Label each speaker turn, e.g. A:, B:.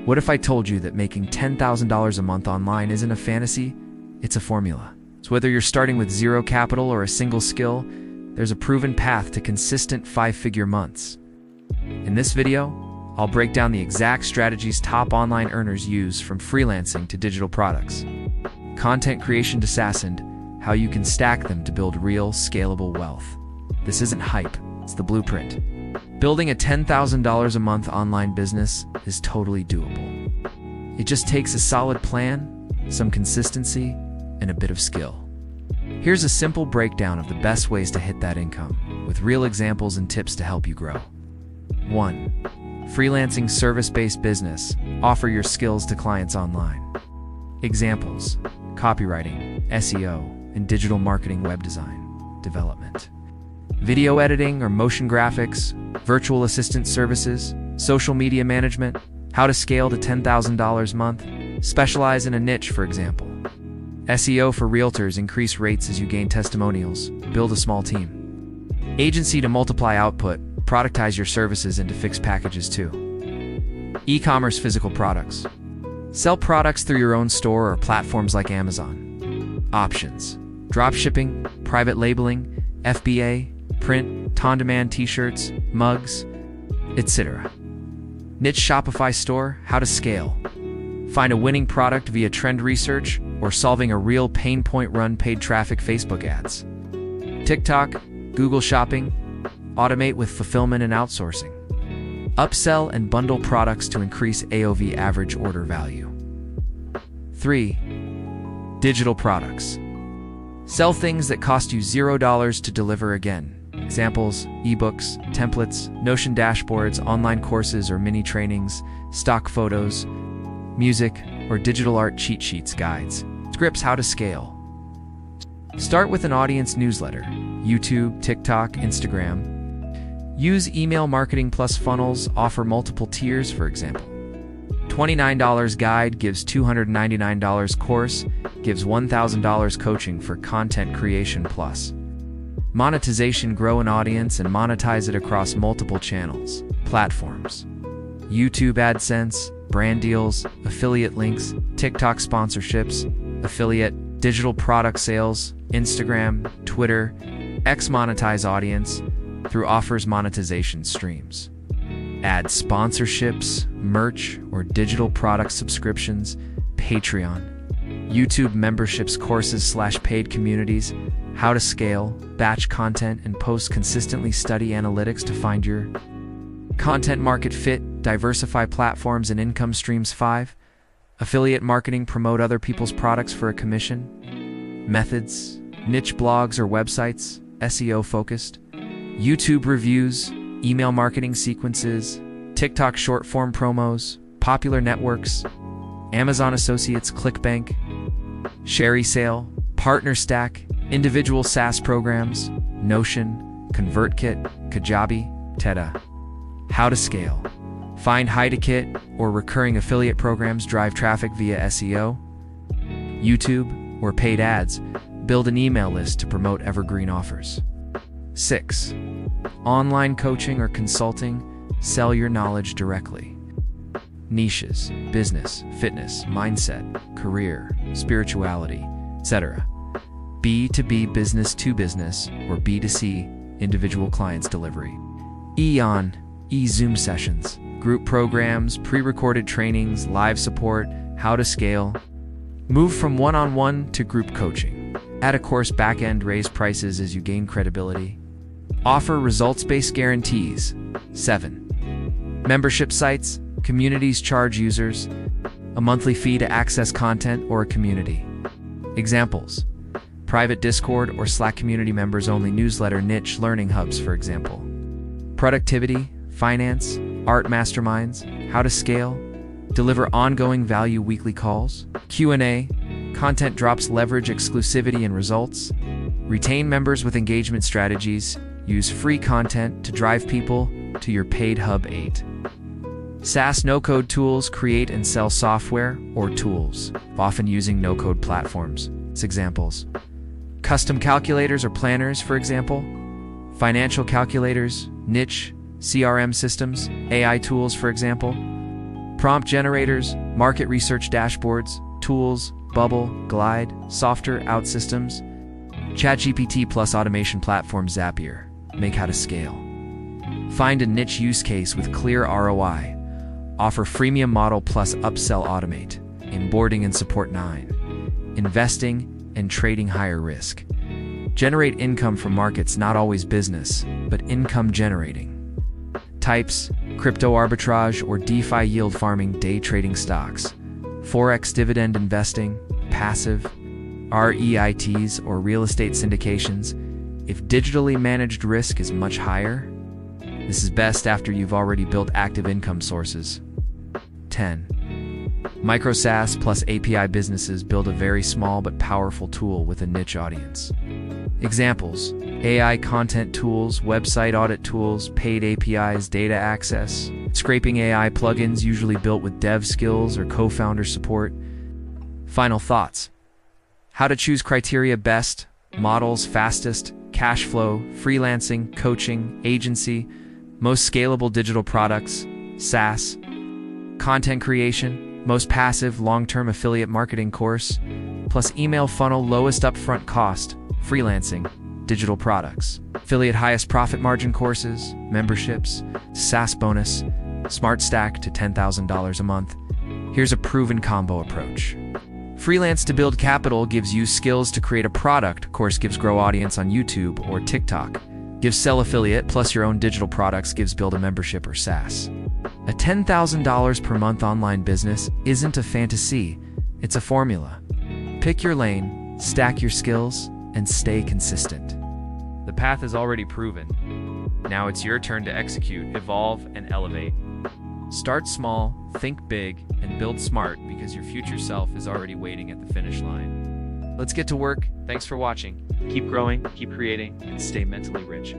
A: What if I told you that making $10,000 a month online isn't a fantasy, it's a formula? So whether you're starting with zero capital or a single skill, there's a proven path to consistent 5-figure months. In this video, I'll break down the exact strategies top online earners use, from freelancing to digital products, content creation to SaaS, and how you can stack them to build real, scalable wealth. This isn't hype, it's the blueprint. Building a $10,000 a month online business is totally doable. It just takes a solid plan, some consistency, and a bit of skill. Here's a simple breakdown of the best ways to hit that income, with real examples and tips to help you grow. 1. Freelancing service-based business. Offer your skills to clients online. Examples: copywriting, SEO, and digital marketing, web design, development, video editing or motion graphics, virtual assistant services, social media management. How to scale to $10,000 a month. Specialize in a niche, for example. SEO for realtors. Increase rates as you gain testimonials. Build a small team. Agency to multiply output. Productize your services into fixed packages too. E-commerce, physical products. Sell products through your own store or platforms like Amazon. Options: dropshipping, private labeling, FBA, print, on-demand t-shirts, mugs, etc. Niche Shopify store. How to scale. Find a winning product via trend research or solving a real pain point. Run paid traffic, Facebook ads. TikTok, Google Shopping. Automate with fulfillment and outsourcing. Upsell and bundle products to increase AOV, average order value. 3. Digital products. Sell things that cost you $0 to deliver. Again, examples: ebooks, templates, Notion dashboards, online courses or mini trainings, stock photos, music, or digital art, cheat sheets, guides, scripts. How to scale. Start with an audience newsletter, YouTube, TikTok, Instagram. Use email marketing plus funnels. Offer multiple tiers, for example. $29 guide gives $299 course, gives $1,000 coaching for content creation plus. Monetization: grow an audience and monetize it across multiple channels, platforms. YouTube AdSense, brand deals, affiliate links, TikTok sponsorships, affiliate, digital product sales, Instagram, Twitter, X. Monetize audience through offers, monetization streams. Add sponsorships, merch, or digital product subscriptions, Patreon. YouTube memberships, courses/paid communities. How to scale. Batch content and post consistently. Study analytics to find your content market fit. Diversify platforms and income streams. 5. Affiliate marketing. Promote other people's products for a commission. Methods: niche blogs or websites, SEO focused. YouTube reviews, email marketing sequences, TikTok short form promos, popular networks, Amazon Associates, ClickBank, Sherry Sale, Partner Stack, individual SaaS programs, Notion, ConvertKit, Kajabi, Teta. How to scale. Find high-to-kit or recurring affiliate programs. Drive traffic via SEO, YouTube, or paid ads. Build an email list to promote evergreen offers. 6. Online coaching or consulting. Sell your knowledge directly. Niches: business, fitness, mindset, career, spirituality, etc. B2B, business to business, or B2C, individual clients delivery. Zoom sessions, group programs, pre-recorded trainings, live support. How to scale. Move from one-on-one to group coaching. Add a course backend. Raise prices as you gain credibility. Offer results-based guarantees. 7. Membership sites, communities. Charge users a monthly fee to access content or a community. Examples: private Discord or Slack community, members only newsletter, niche learning hubs, for example. Productivity, finance, art masterminds. How to scale. Deliver ongoing value, weekly calls, Q&A, content drops. Leverage exclusivity and results. Retain members with engagement strategies. Use free content to drive people to your paid hub. 8. SaaS no-code tools. Create and sell software or tools, often using no-code platforms. Examples: custom calculators or planners, for example. Financial calculators, niche, CRM systems, AI tools, for example. Prompt generators, market research dashboards, tools, Bubble, Glide, software OutSystems, ChatGPT plus automation platform Zapier. Make how to scale. Find a niche use case with clear ROI. Offer freemium model plus upsell automate. Onboarding and support 9. Investing and trading higher risk. Generate income from markets not always business, but income generating. Types: crypto arbitrage or DeFi yield farming, day trading stocks, Forex dividend investing, passive, REITs or real estate syndications. If digitally managed risk is much higher, this is best after you've already built active income sources. 10. Micro SaaS plus API businesses build a very small but powerful tool with a niche audience. Examples: AI content tools, website audit tools, paid APIs, data access, scraping AI plugins usually built with dev skills or co-founder support. Final thoughts. How to choose criteria: best, models, fastest, cash flow, freelancing, coaching, agency, most scalable digital products, SaaS, content creation, most passive, long-term affiliate marketing course, plus email funnel, lowest upfront cost, freelancing, digital products, affiliate highest profit margin courses, memberships, SaaS bonus, smart stack to $10,000 a month. Here's a proven combo approach. Freelance to build capital gives you skills to create a product. Course gives grow audience on YouTube or TikTok. Gives sell affiliate plus your own digital products. Gives build a membership or SaaS. A $10,000 per month online business isn't a fantasy, it's a formula. Pick your lane, stack your skills, and stay consistent. The path is already proven. Now it's your turn to execute, evolve, and elevate. Start small, think big, and build smart because your future self is already waiting at the finish line. Let's get to work. Thanks for watching. Keep growing, keep creating, and stay mentally rich.